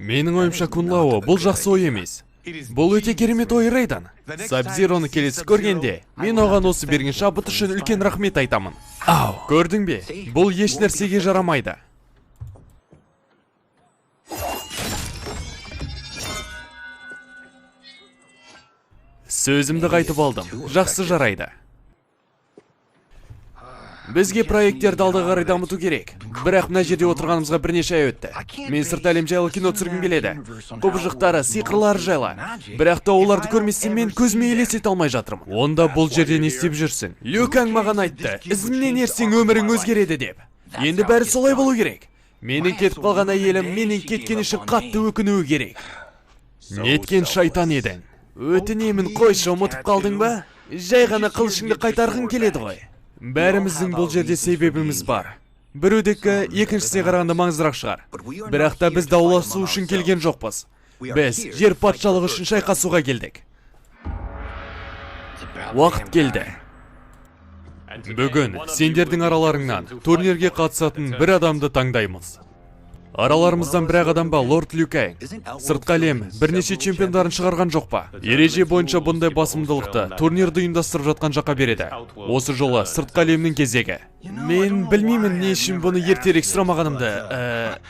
Менің ойымша Кунлау бұл жақсы ой емес. Бұл өте керемет ой, Рейдан. Сабзироны келесі көргенде, мен оған осы берген шабыт үшін үлкен рахмет айтамын. Көрдің бе? Бұл еш нәрсеге жарамайды. Сөзімді қайтып алдым. Жақсы жарайды. Бізге проекттерді алға қарай дамыту керек. Бірақ мына жерде отырғанымызға бірнеше ай өтті. Мен сырт әлем жайлы кино түсіргім келеді. Құбыжықтары, сиқырлары жайлы. Бірақ та оларды көрместен мен көзіме елестете алмай жатырмын. Онда бұл жерде не істеп жүрсің? Лю Кang маған айтты, ізімнен ерсең өмірің өзгереді деп. Енді бәрі солай болу керек. Менің кетіп қалған әйелім менің кеткені үшін қатты өкінуі керек. Неткен шайтан едің. Өтінемін, қойшы, ұмытып қалдың ба? Жай ғана қылышыңды қайтарғың келеді ғой. Бәріміздің бұл жерде себебіміз бар. Біреудегі екіншісіне қарағанда маңыздырақ шығар. Бірақ та біз дауласу үшін келген жоқпыз. Біз жер патшалығы үшін шайқасуға келдік. Уақыт келді. Бүгін сендердің араларыңнан турнирге қатысатын бір адамды таңдаймыз. Араларымыздан бір адам ба, Лорд Лю Кang? Сыртқы әлем бірнеше чемпиондарын шығарған жоқ па? Ереже бойынша бұндай басымдылықты турнирді ұйымдастырып жатқан жаққа береді. Осы жолы сыртқы әлемнің кезегі. Мен білмеймін не үшін бұны ертерек сұрамағанымды.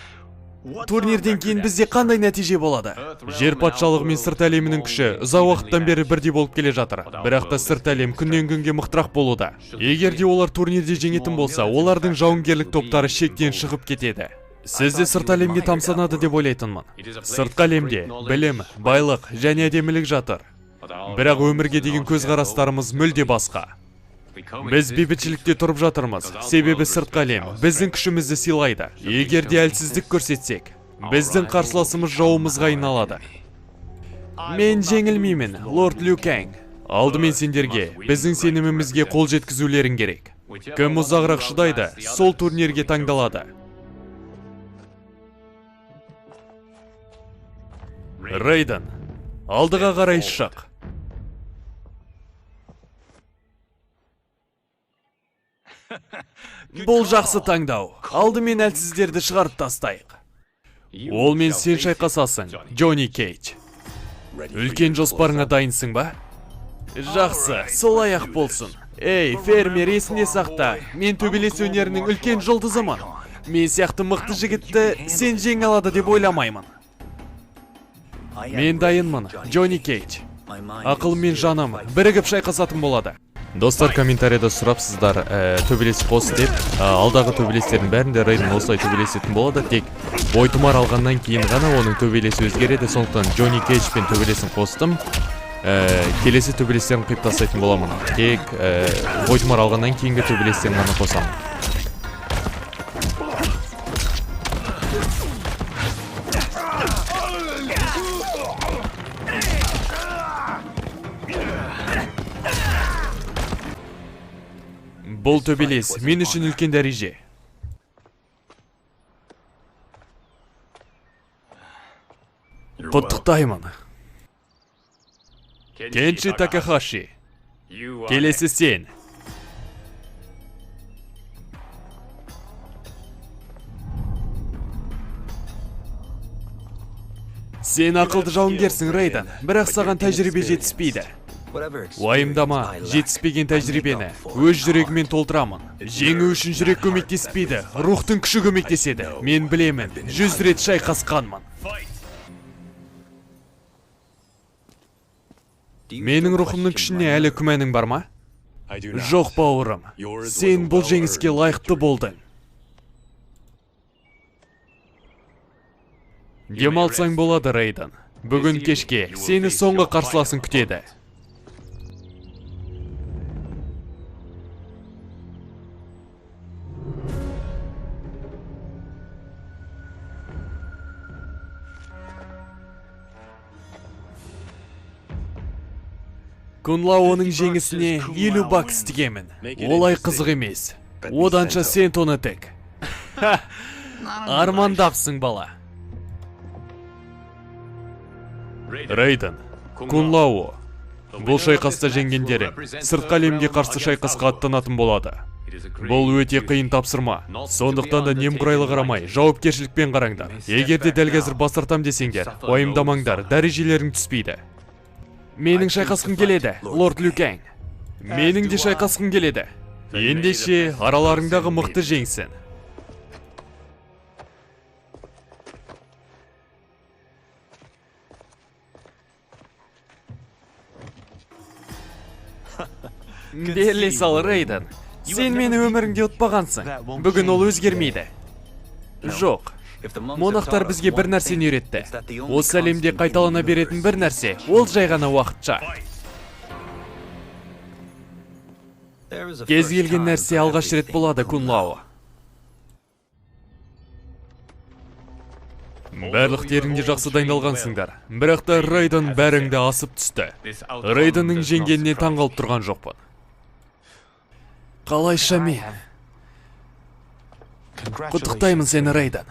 Турнирден кейін бізде қандай нәтиже болады? Жер патшалығы мен сырт әлемінің күші ұзақ уақыттан бері бірдей болып келе жатыр. Бірақ та сырт әлем күннен күнге мықтырақ болуда. Егер де олар турнирде жеңетін болса, олардың жауынгерлік топтары шектен шығып кетеді. Сізде сырт әлемге тамсанады деп ойлайтынмын. Сыртқы әлемде білім, байлық және әдемілік жатыр. Бірақ өмірге деген көзқарастарымыз мүлде басқа. Біз бейбітшілікте тұрып жатырмыз, себебі сыртқы әлем біздің күшімізді сыйлайды. Егер де әлсіздік көрсетсек, біздің қарсыласымыз жауымызға айналады. Мен жеңілмеймін, Лорд Лю Кang. Алдымен сендерге біздің сенімімізге қол жеткізулерің керек. Кім ұзағырақ шыдайды, сол турнирге таңдалады. Рейдан, алдыға қарай шық. Бұл жақсы таңдау. Алдымен әлсіздерді шығарып тастайық. Ол мен сен шайқасасың, Джонни Кейдж. Үлкен жоспарыңа дайынсың ба? Жақсы, солай-ақ болсын. Ей, фермер, есінде сақта. Мен төбелес өнерінің үлкен жұлдызымын. Мен сияқты мықты жігітті сен жеңе алады деп ойламаймын. Мен дайынмын, Джонни Кейдж. Ақылым мен жаным бірігіп шайқасатын болады. Достар, комментарияда сұрапсыздар төбелес қос деп. Алдағы төбелестердің бәрінде Рейдан осылай төбелесетін болады. Тек бойтұмар алғаннан кейін ғана оның төбелесі өзгереді. Сондықтан Джонни Кейджпен төбелесін қостым. Келесі төбелестерін қиып тастайтын боламын. Тек бойтұмар алғаннан кейінгі төбелестерін ғана қосамын. Бұл төбелес мен үшін үлкен дәреже. Құттықтаймын. Кенши Такахаши. Келесі сен. Сен ақылды жауынгерсің, Рейдан, бірақ саған тәжірибе жетіспейді. Уайымдама, жетіспеген тәжірибені өз жүрегімен толтырамын. Жеңу үшін жүрек көмектеспейді, рухтың күші көмектеседі. Мен білемін, 100 рет шайқасқанмын. Менің рухымның күшіне әлі күмәнің бар ма? Жоқ, бауырым. Сен бұл жеңіске лайықты болдың. Демалсаң болады, Рейдан. Бүгін кешке сені соңғы қарсыласың күтеді. Кунлауның жеңісіне 50 бакс тігемін. Олай қызық емес. Оданша сен тоны тік. Армандапсың, бала. Рейдан, Кунлау. Бұл шайқаста жеңгендері сыртқы әлемге қарсы шайқасқа аттанатын болады. Бұл өте қиын тапсырма. Сондықтан да немқұрайлы қарамай, жауапкершілікпен қараңдар. Егер де дәл қазір бас тартам десеңдер, уайымдамаңдар, дәрежелерің түспейді. Менің шайқасқым келеді, лорд Лю Кang. Менің де шайқасқым келеді. Ендеше араларыңдағы мықты жеңсін. Дерлей сал, Рейден. Сен мені өміріңде ұтпағансың. Бүгін ол өзгермейді. Жоқ. Монахтар бізге бір нәрсені үйретті. Осы әлемде қайталана беретін бір нәрсе, ол жай ғана уақытша. Кез келген нәрсе алғаш рет болады, Кун Лао. Барлықтеріңде жақсы дайындалғансыңдар. Бірақ та Рейден бәріңді асып түсті. Рейденнің жеңгеніне таңғалып тұрған жоқпын. Қалайша мен? Құттықтаймын сені, Рейден.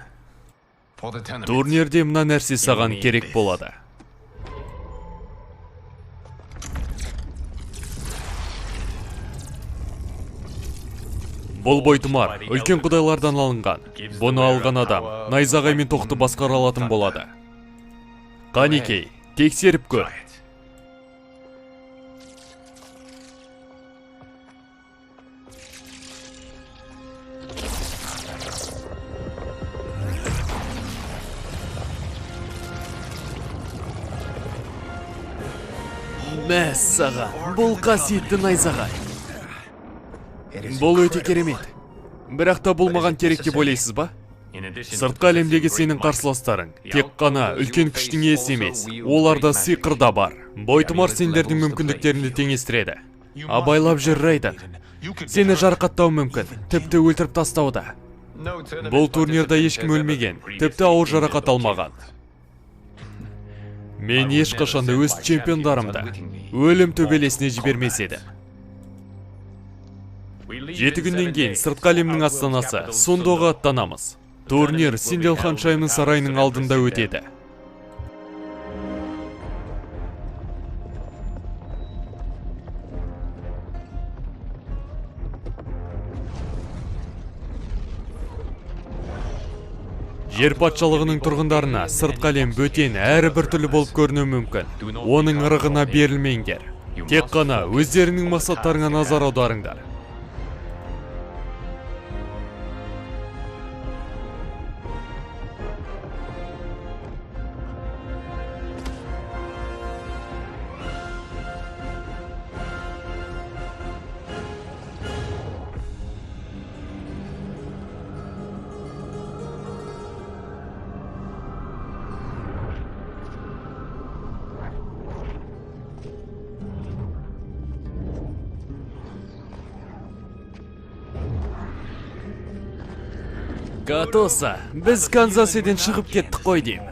Турнирде мына нәрсе саған керек болады. Бұл бойтұмар үлкен құдайлардан алынған. Бұны алған адам найзағай мен тоқты басқара алатын болады. Қанекей, тексеріп көр. Мәссаған, бұл қасиетті найзағай. Бұл өте керемет. Бірақ та бұл маған керек деп ойлайсыз ба? Сыртқы әлемдегі сенің қарсыластарың тек қана үлкен күштің иесі емес, оларда сиқыр да бар. Бойтұмар сендердің мүмкіндіктеріңді теңестіреді. Абайлап жүр, Рейден. Сені жарақаттау мүмкін, тіпті өлтіріп тастауда. Бұл турнирда ешкім өлмеген, тіпті ауыр жарақат алмаған. Мен ешқашанда өз чемпиондарымды өлім төбелесіне жібермес еді. 7 күннен кейін сыртқы әлемнің астанасы Сундоға аттанамыз. Турнир Синдель ханшайымның сарайының алдында өтеді. Жер патшалығының тұрғындарына сыртқы әлем бөтен әрі бір түрлі болып көрінуі мүмкін. Оның ырығына берілмеңдер. Тек қана өздерінің мақсаттарына назар аударыңдар. Катоса, біз Канзаседен шығып кеттік қой дейм.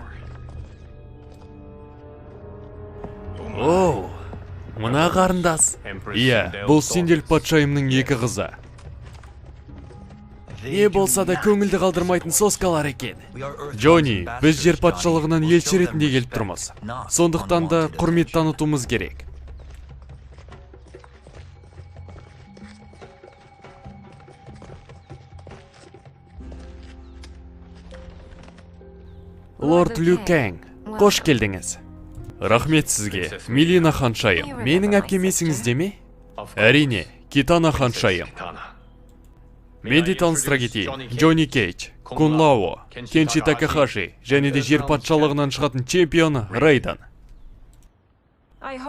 Оу, мына қарындас. Иә, бұл Синдель патшайымның екі қызы. Не болса да көңілді қалдырмайтын соскалар екен. Джонни, біз жер патшалығынан елші ретінде келіп тұрмыз. Сондықтан да құрмет танытуымыз керек. Лорд Лю Кang, қош келдіңіз. Рахмет сізге, Милина ханшайым. Менің әпкем есіңізде ме? Әрине, Китана ханшайым. Мен де таныстыра кетейін. Джонни Кейдж, Кун Лао, Кенши Такахаши, және де жер патшалығынан шығатын чемпионы Рейден.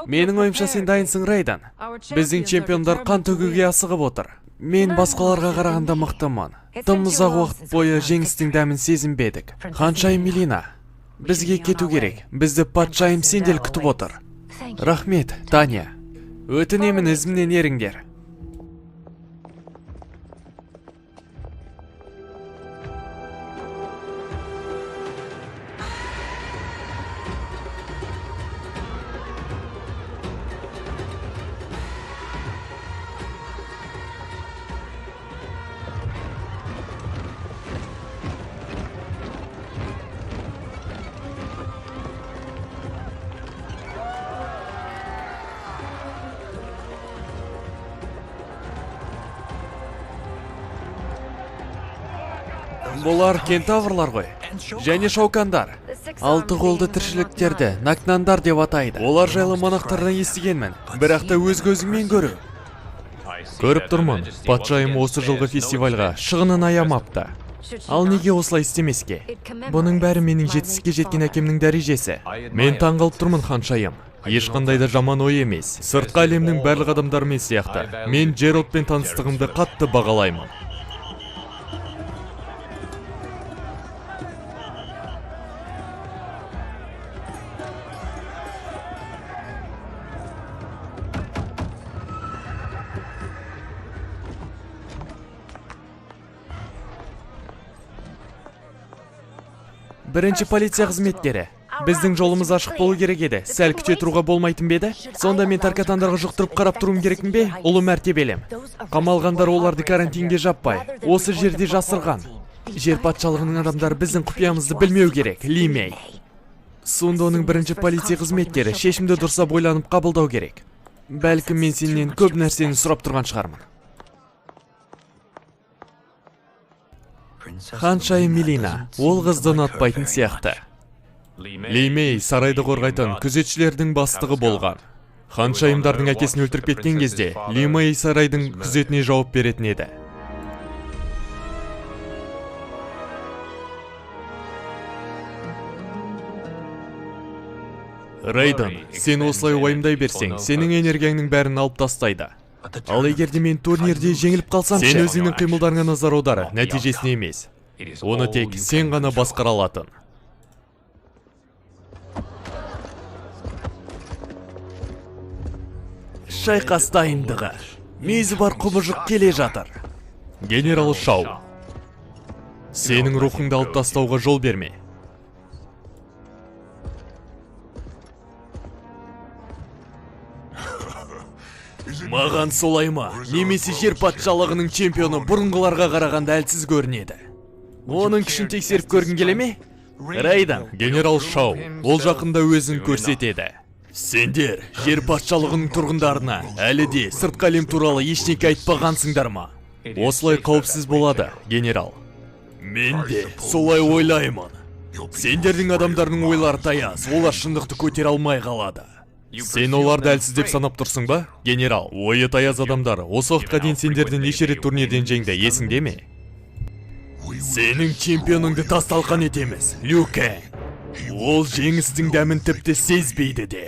Менің ойымша сен дайынсың, Рейден. Біздің чемпиондар қан төгуге асығып отыр. Мен басқаларға қарағанда мықтымын. Тым ұзақ уақыт бойы жеңістің дәмін сезінбедік. Ханшайым Милина, бізге кету керек. Бізді патшайым Синдель күтіп отыр. Рахмет, Таня. Өтінемін, ізімнен еріңдер. Бұлар кентаврлар ғой. Және шаукандар. 6 қолды тіршіліктерді накнандар деп атайды. Олар жайлы монақтардан естігенмін. Бірақ та өз көзіммен көру. Көріп тұрмын, патшайым осы жылғы фестивальға шығынын аямапты. Ал неге осылай істемеске? Бұның бәрі менің жетістікке жеткен әкемнің дәрежесі. Мен таңғалып тұрмын, ханшайым. Ешқандай да жаман ой емес. Сыртқы әлемнің барлық адамдарымен сияқты. Мен Джеральдпен таныстығымды қатты бағалаймын. Бірінші полиция қызметкері. Біздің жолымыз ашық болу керек еді. Сәл күте тұруға болмайтын беді? Сонда мен таркатандарға жұқтырып қарап тұруым керекпін бе? Ұлы мәртебелім. Қамалғандар оларды карантинге жаппай, осы жерде жасырған. Жер патшалығының адамдары біздің құпиямызды білмеу керек, Ли Мэй. Сонда оның бірінші полиция қызметкері шешімді дұрса бойланып қабылдау керек. Бәлкім мен сенен көп нәрсені сұрап тұрған шығармын. Ханшайым Мелина, ол қызды ұнатпайтын сияқты. Ли Мэй сарайды қорғайтын күзетшілердің бастығы болған. Ханшайымдардың әкесін өлтіріп кеткен кезде Ли Мэй сарайдың күзетіне жауап беретін еді. Рейден, сен осылай уайымдай берсең, сенің энергияңның бәрін алып тастайды. Ал егерде мен турнирде жеңіліп қалсам, сен өзіңнің қимылдарыңа назар аудары, нәтижесіне емес. Оны тек сен ғана басқара алатын. Шайқас дайындығы. Мезі бар құбыжық келе жатыр. Генерал Шау, сенің рухыңды алып тастауға жол берме. Маған солай ма? Немесе жер патшалығының чемпионы бұрынғыларға қарағанда әлсіз көрінеді. Оның күшін тексеріп көргің келе ме? Рейден, генерал Шау, ол жақында өзін көрсетеді. Сендер жер патшалығының тұрғындарына әлі де сыртқы әлем туралы ештеңе айтпағансыңдар ма? Осылай қауіпсіз болады, генерал. Мен де солай ойлаймын. Сендердің адамдарының ойлары таяз, олар шындықты көтере алмай қалады. Сен оларды әлсіз деп санап тұрсың ба, генерал? Ойы таяз адамдар, осы уақытқа дейін сендерді неше рет турнирден жеңді, есіңде ме? Сенің чемпионыңды тас-талқан етеміз, Лю Кэнг. Ол жеңістің дәмін тіпті сезбейді де.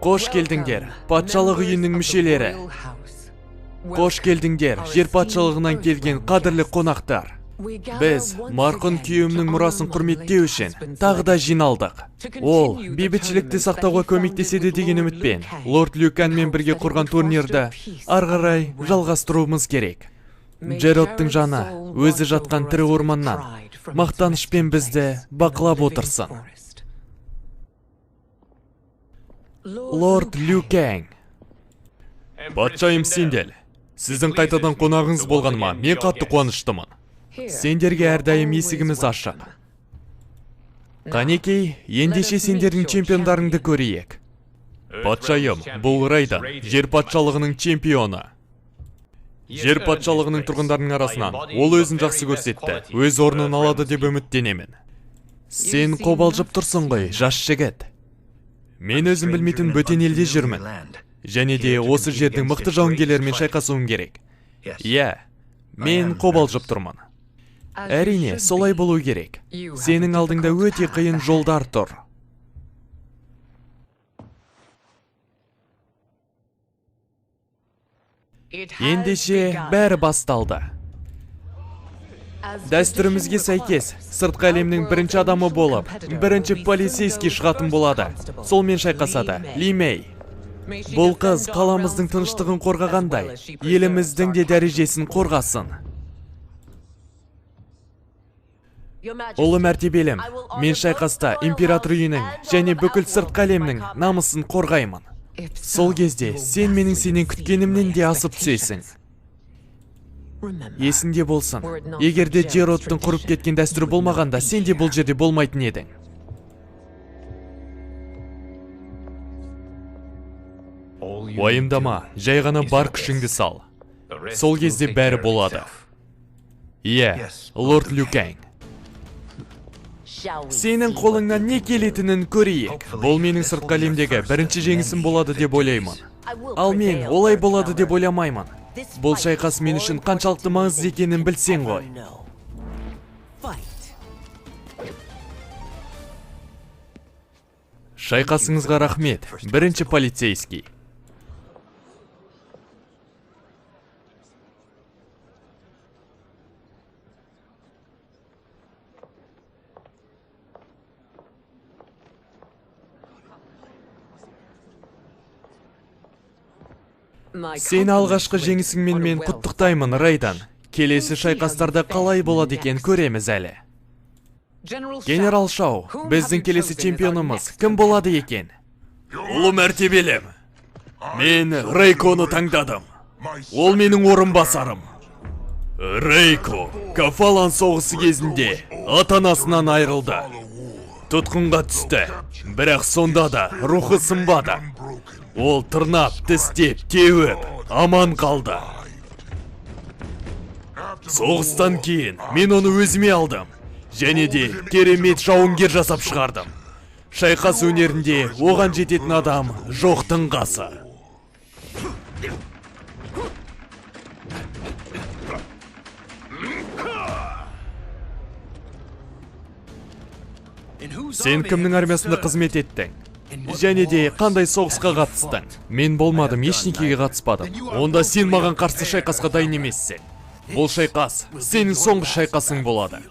Қош келдіңдер, патшалық үйінің мүшелері. Қош келдіңдер, жер патшалығынан келген қадірлі қонақтар. Біз марқұм күйеуімнің мұрасын құрметтеу үшін тағы да жиналдық. Ол бейбітшілікті сақтауға көмектеседі деген үмітпен лорд Лю Кэнмен бірге құрған турнирді ары қарай жалғастыруымыз керек. Джеральдтың жаны өзі жатқан тірі орманнан мақтанышпен бізді бақылап отырсын. Лорд Лю Кэнг. Патшайым Синдель, сіздің қайтадан қонағыңыз болғаныма мен қатты қуаныштымын. Сендерге әрдайым есігіміз ашық. Қанекей, ендеше сендердің чемпиондарыңды көрейік. Патшайым, бұл Рейден, жер патшалығының чемпионы. Жер патшалығының тұрғындарының арасынан ол өзін жақсы көрсетті, өз орнын алады деп үміттенемін. Сен қобалжып тұрсың ғой, жас жігіт. Мен өзім білмейтін бөтен елде жүрмін. Және де осы жердің мықты жауынгерлерімен шайқасуым керек. Иә, мен қобалжып тұрмын. Әрине, солай болу керек. Сенің алдыңда өте қиын жолдар тұр. Ендеше бәрі басталды. Дәстүрімізге сәйкес, сыртқы әлемнің бірінші адамы болып, бірінші полицейский шығатын болады. Солмен шайқасады, Ли Мэй. Бұл қыз қаламыздың тыныштығын қорғағандай, еліміздің де дәрежесін қорғасын. Ұлы мәртебелім, мен шайқаста император үйінің және бүкіл сыртқы әлемнің намысын қорғаймын. Сол кезде сен менің сенен күткенімнен де асып түсесің. Есіңде болсын, егерде Джеродтың құрып кеткен дәстүрі болмағанда, сен де бұл жерде болмайтын едің. Уайымдама, жай ғана бар күшіңді сал. Сол кезде бәрі болады. Иә, лорд Люкаң. Сенің қолыңнан не келетінін көрейік. Бұл менің сыртқы әлемдегі бірінші жеңісім болады деп ойлаймын. Ал мен олай болады деп ойламаймын. Бұл шайқас мен үшін қаншалықты маңызды екенін білсең ғой. Шайқасыңызға рахмет, бірінші полицейский. Сен алғашқы жеңісіңмен мен құттықтаймын, Рейдан. Келесі шайқастарда қалай болады екен көреміз әлі. Генерал Шау, біздің келесі чемпионымыз кім болады екен? Ұлы мәртебелім. Мен Рейконы таңдадым. Ол менің орынбасарым. Рейко, Кафалан соғысы кезінде ата-анасынан айырылды. Тұтқынға түсті, бірақ сонда да рухы сынбады. Ол тырнап, тістеп, теуіп, аман қалды. Соғыстан кейін мен оны өзіме алдым. Және де керемет жауынгер жасап шығардым. Шайқас өнерінде оған жететін адам жоқтың қасы. Сен кімнің армиясында қызмет еттің? Және де қандай соғысқа қатыстың? Мен болмадым, ешнекеге қатыспадым. Онда сен маған қарсы шайқасқа дайын емессің. Бұл шайқас сенің соңғы шайқасың болады.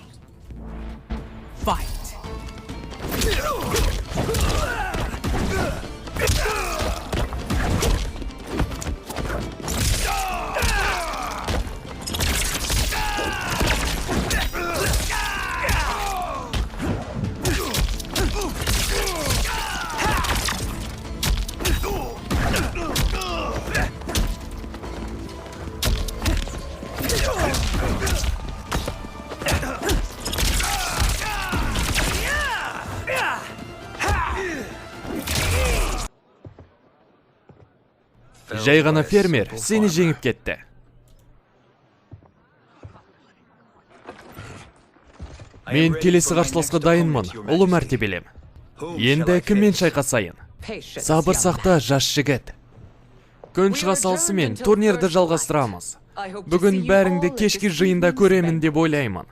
Жай ғана фермер сені жеңіп кетті. Мен келесі қарсыласқа дайынмын, ұлы мәртебелім. Енді кіммен шайқасайын? Сабыр сақта, жас жігіт. Күн шыға салысымен турнирді жалғастырамыз. Бүгін бәріңді кешкі жиында көремін деп ойлаймын.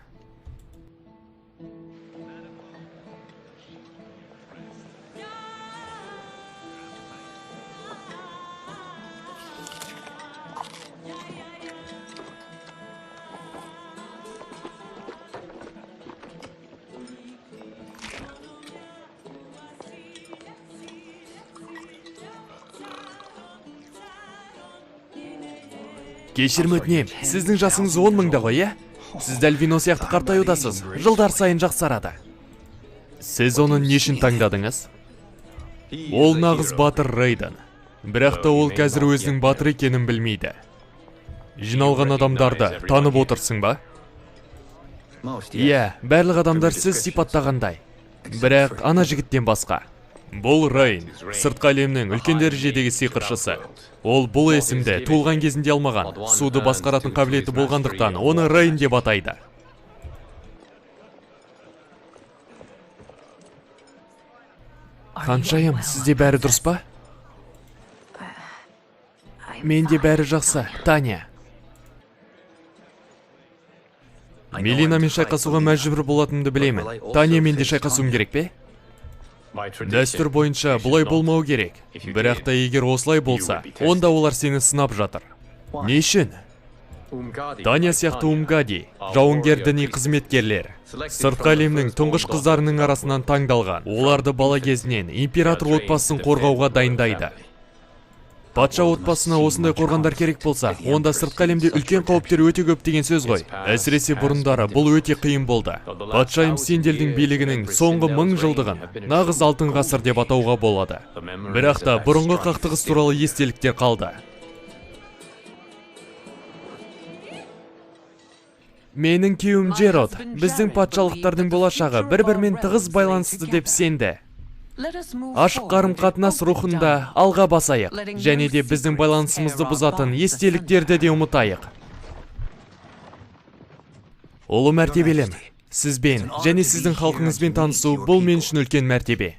Кешірім өтінем, сіздің жасыңыз 10 мыңда ғой, е? Сіз дәл Вино сияқты қартаюдасыз, жылдар сайын жақсарады. Сіз оны нешін таңдадыңыз? Ол нағыз батыр Рейдан. Бірақ та ол қазір өзінің батыр екенін білмейді. Жиналған адамдарды танып отырсың ба? Иә, барлық адамдар сіз сипаттағандай. Бірақ ана жігіттен басқа. Бұл Рейн, сыртқы әлемнің үлкен дәрежедегі сиқыршысы. Ол бұл есімді туылған кезінде алмаған, суды басқаратын қабілеті болғандықтан оны Рейн деп атайды. Ханшайым, сізде бәрі дұрыс па? Менде бәрі жақсы, Таня. Мелинамен шайқасуға мәжбүр болатынымды білемін. Таня менде шайқасуым керек пе? Дәстүр бойынша бұлай болмау керек. Бірақ та егер осылай болса, онда олар сені сынап жатыр. Не үшін? Таня сияқты Умгади, жауынгер діни қызметкерлер. Сыртқы әлемнің тұңғыш қыздарының арасынан таңдалған. Оларды бала кезінен император отбасын қорғауға дайындайды. Патша отбасына осындай қорғандар керек болса, онда сыртқы әлемде үлкен қауіптер өте көп деген сөз ғой. Әсіресе бұрындары бұл өте қиын болды. Патшайым Синделдің билігінің соңғы 1000 жылдығын нағыз алтын ғасыр деп атауға болады. Бірақ та бұрынғы қақтығыс туралы естеліктер қалды. Менің күйеуім Джерод, біздің патшалықтардың болашағы бір-бірімен тығыз байланысты деп сенді. Ашық қарым-қатынас рухында алға басайық, және де біздің байланысымызды бұзатын естеліктерді де ұмытайық. Ұлы мәртебелім, сізбен және сіздің халқыңызбен танысу бұл мен үшін үлкен мәртебе.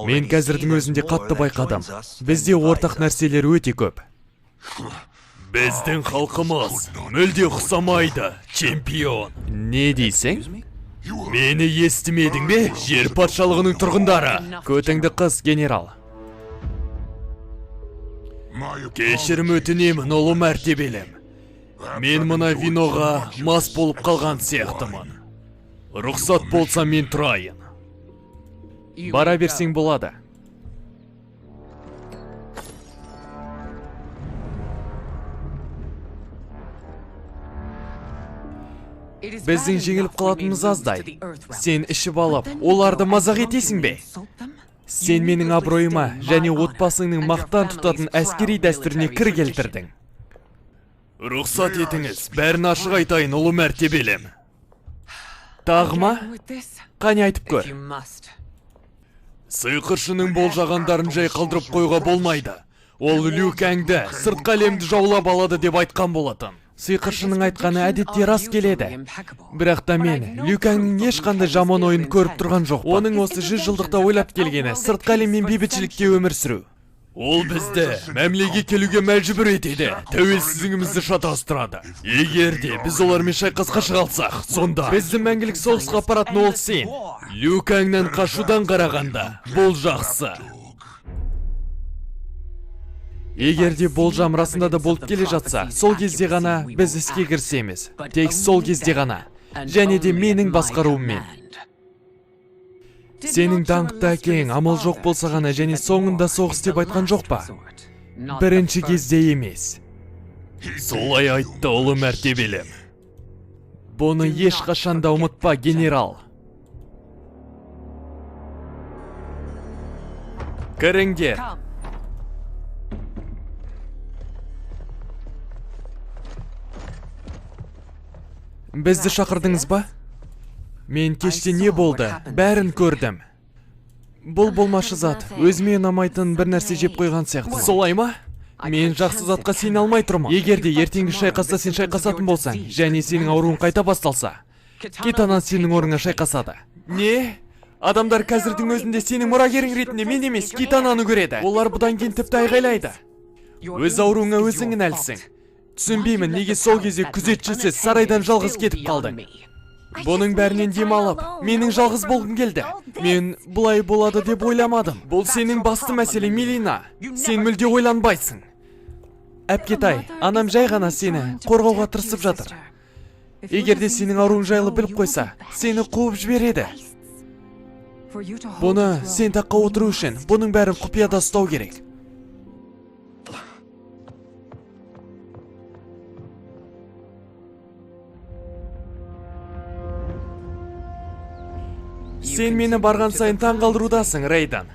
Мен қазірдің өзінде қатты байқадым. Бізде ортақ нәрселер өте көп. Біздің халқымыз мүлде ұқсамайды, чемпион. Не дейсің? Мені естімедің бе, жер патшалығының тұрғындары? Көтіңді қыз, генерал. Кешірім өтінемін, ұлы мәртебелім. Мен мына виноға мас болып қалған сияқтымын. Рұқсат болса мен тұрайын. Бара берсең болады. Біздің жеңіліп қалатынымыз аздай. Сен ішіп алып, оларды мазақ етесің бе? Сен менің абыройыма және отбасыңның мақтан тұтатын әскери дәстүріне кір келтірдің. Рұқсат етіңіз, бәрін ашық айтайын, ұлы мәртебелім. Тағы ма? Қане айтып көр. Сиқыршының болжағандарын жай қалдырып қойға болмайды. Ол Лю Каңды сыртқы әлемді жаулап алады деп айтқан болатын. Сиқыршының айтқаны әдетте рас келеді. Бірақ та мен Лю Каңның ешқандай жаман ойын көріп тұрған жоқ. Оның осы 100 жылдықта ойлап келгені сыртқы әлеммен бейбітшілікте өмір сүру. Ол бізді мәмлеге келуге мәжбүр етеді, тәуелсіздігімізді шатастырады. Егер де біз олармен шайқасқа шыға алсақ, сонда бізді мәңгілік соғысқа апаратын ол сен. Лю Каңнан қашудан қарағанда бұл жақсы. Егер де болжам расында да болып келе жатса, сол кезде ғана біз іске кірісеміз. Тек сол кезде ғана. Және де менің басқаруыммен. Сенің даңқты әкең амал жоқ болса ғана және соңында соғыс деп айтқан жоқ па? Бірінші кезде емес. Солай айтты, ұлы мәртебелім. Бұны ешқашанда ұмытпа, генерал. Кіріңдер. Бізді шақырдыңыз ба? Мен кеште не болды? Бәрін көрдім. Бұл болмашы зат, өзіме ұнамайтын бір нәрсе жеп қойған сияқты. Солай ма? Мен жақсы затқа сене алмай тұрмын. Егер де ертеңгі шайқаста сен шайқасатын болсаң, және сенің ауруың қайта басталса, Китанан сенің орныңа шайқасады. Не? Адамдар қазірдің өзінде сенің мұрагерің ретінде мен емес, Китананы көреді. Олар бұдан кейін тіпті айғайлайды. Өз ауруыңа өзің кінәлісің. Түсінбеймін, неге сол кезде күзетшісіз сарайдан жалғыз кетіп қалдың. Бұның бәрінен демалып, менің жалғыз болғым келді. Мен бұлай болады деп ойламадым. Бұл сенің басты мәселең, Мелина. Сен мүлде ойланбайсың. Әпкетай, анам жай ғана сені қорғауға тырысып жатыр. Егер де сенің ауруың жайлы біліп қойса, сені қуып жібереді. Бұны сен таққа отыру үшін, бұның бәрін құпияда ұстау керек. Сен мені барған сайын таңғалдырудасың, Рейдан.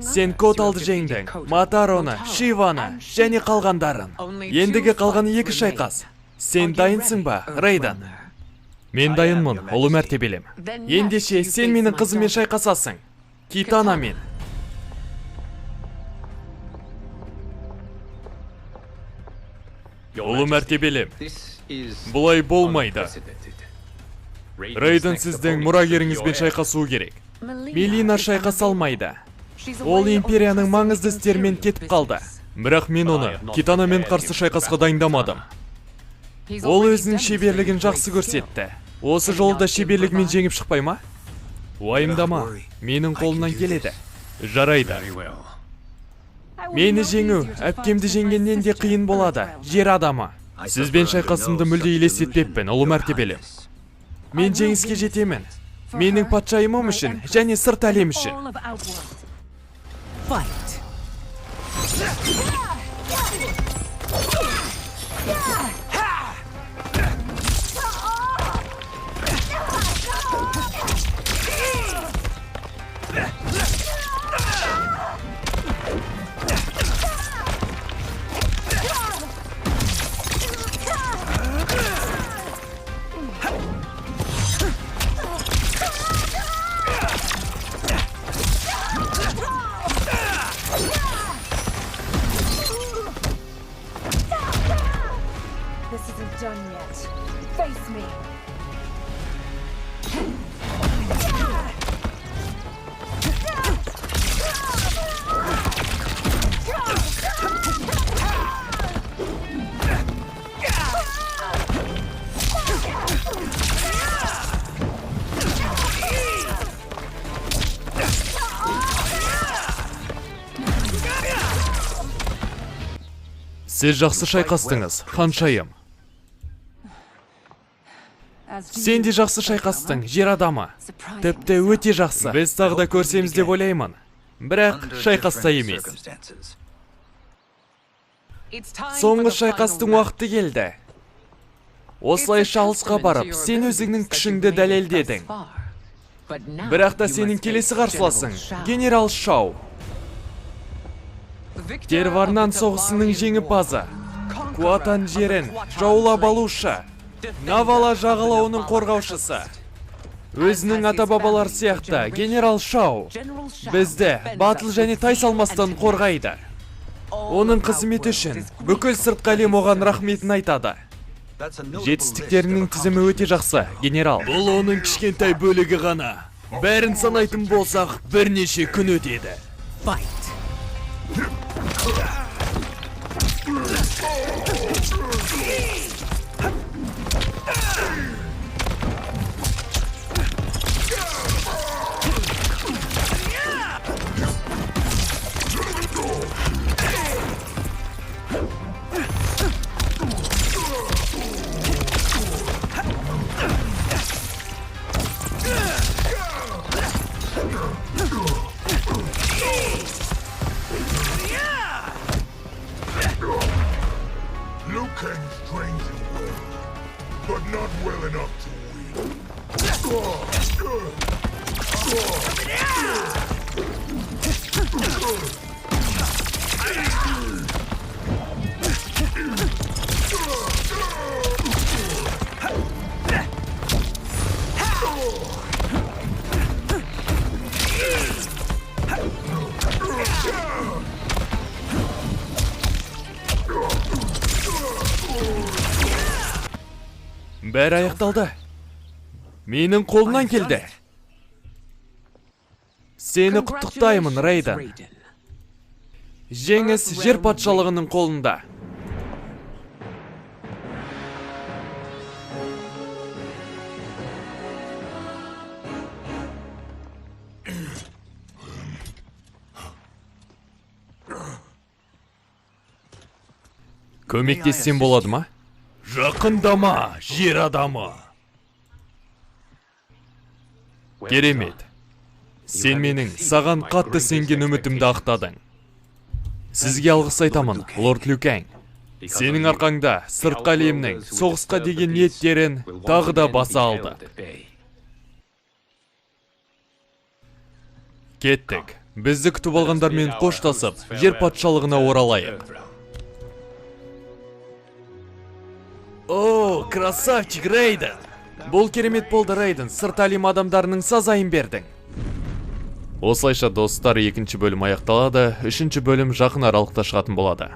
Сен Коталды жеңдің, Матароны, Шиваны және қалғандарын. Ендігі қалғаны 2 шайқас. Сен дайынсың ба, Рейдан? Мен дайынмын, ұлы мәртебелім. Ендеше сен менің қызыммен шайқасасың, Китанамен. Ұлы мәртебелім, бұлай болмайды. Рейдан сіздің мұрагеріңізбен шайқасуы керек. Мелина шайқаса алмайды. Ол империяның маңызды істерімен кетіп қалды. Бірақ мен оны Китанамен қарсы шайқасқа дайындамадым. Ол өзінің шеберлігін жақсы көрсетті. Осы жолда шеберлігімен жеңіп шықпай ма? Уайымдама, менің қолымнан келеді. Жарайды. Мені жеңу, әпкемді жеңгеннен де қиын болады, жер адамы. Сізбен шайқасымды мүлде елестетпеппін, ұлы мәртебелім. Мен жеңіске жетемін. Менің патшайымым үшін және сырт әлем үшін. This isn't done yet. Face me. Сіз жақсы шайқастыңыз, ханшайым. Сен де жақсы шайқастың, жер адамы. Тіпті өте жақсы. Біз тағы да көрсеміз деп ойлаймын. Бірақ шайқаста емес. Соңғы шайқастың уақыты келді. Осылайша алысқа барып, сен өзіңнің күшіңді дәлелдедің. Бірақ та сенің келесі қарсыласың, генерал Шау. Терварнан соғысының жеңімпазы, Куатан жерін жаулап алушы, Навала жағалауының қорғаушысы. Өзінің ата-бабалар сияқты генерал Шау бізді батыл және тайсалмастан қорғайды. Оның қызметі үшін бүкіл сыртқы әлем оған рахметін айтады. Жетістіктерінің тізімі өте жақсы, генерал. Бұл оның кішкентай бөлігі ғана. Бәрін санайтын болсақ, бірнеше күн өтеді. Liu Kang's trained you well, but not well enough to win. Бәрі аяқталды. Менің қолымнан келді. Сені құттықтаймын, Рейден. Жеңіс жер патшалығының қолында. Көмектессем болады ма? Жақындама, жер адамы. Керемет. Сен менің саған қатты сенген үмітімді ақтадың. Сізге алғыс айтамын, лорд Liu Kang. Сенің арқаңда сыртқы әлемнің соғысқа деген ниеттерін тағы да баса алды. Кеттік. Бізді күтіп алғандармен қоштасып, жер патшалығына оралайық. О, красавчик, Рейден! Бұл керемет болды, Рейден. Сырт әлем адамдарының сазайын бердің. Осылайша, достар, екінші бөлім аяқталады, үшінші бөлім жақын аралықта шығатын болады.